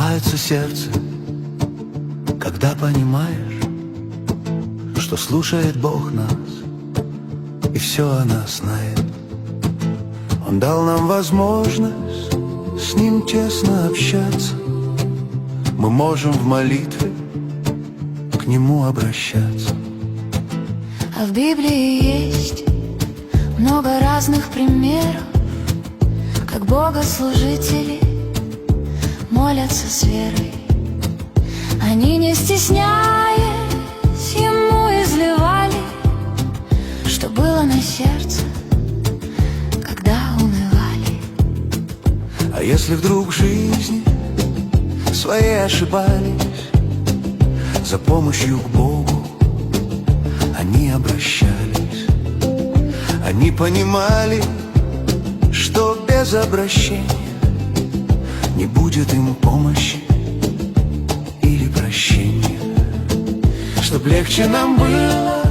Сжимается сердце, когда понимаешь, что слушает Бог нас и все о нас знает. Он дал нам возможность с Ним честно общаться. Мы можем в молитве к Нему обращаться. А в Библии есть много разных примеров, как богослужители молятся с верой. Они, не стесняясь, Ему изливали, что было на сердце, когда унывали. А если вдруг в жизни своей ошибались, за помощью к Богу они обращались. Они понимали, что без обращения не будет им помощи или прощения. Чтоб легче нам было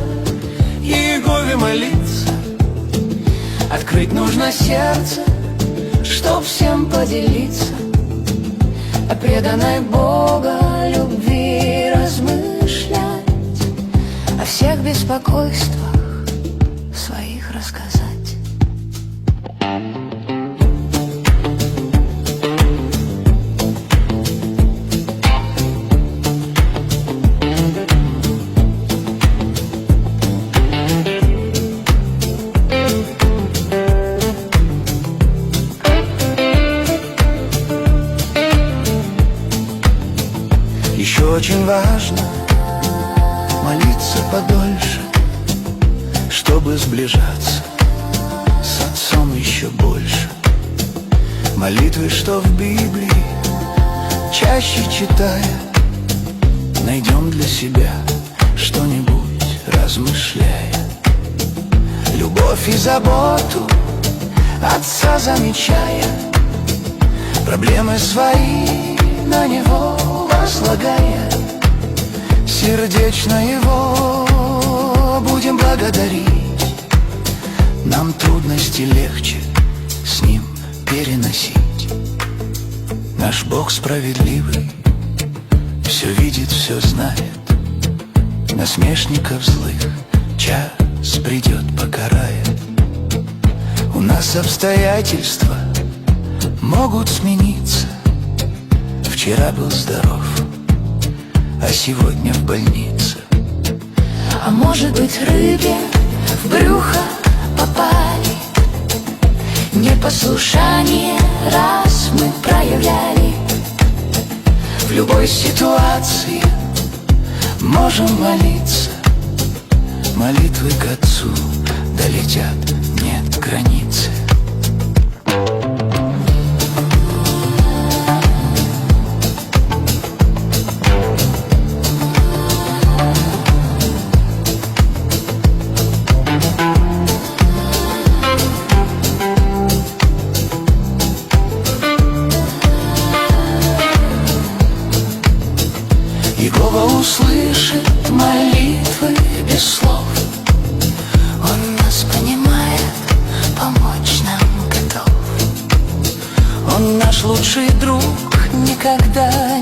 Иегове молиться, открыть нужно сердце, чтоб всем поделиться о преданной Бога любви, размышлять, о всех беспокойствах своих рассказать. Еще очень важно молиться подольше, чтобы сближаться с Отцом еще больше. Молитвы, что в Библии, чаще читая, найдем для себя что-нибудь, размышляя. Любовь и заботу Отца замечая, проблемы свои на Него возлагая, сердечно Его будем благодарить. Нам трудности легче с Ним переносить. Наш Бог справедливый, все видит, все знает. Насмешников злых час придет, покарает. У нас обстоятельства могут смениться. Вчера был здоров, а сегодня в больнице. А может быть, рыбе в брюхо попали, непослушание раз мы проявляли. В любой ситуации можем молиться, молитвы к Отцу долетят, нет границы. Иегова услышит молитвы без слов. Он нас понимает, помочь нам готов. Он наш лучший друг, никогда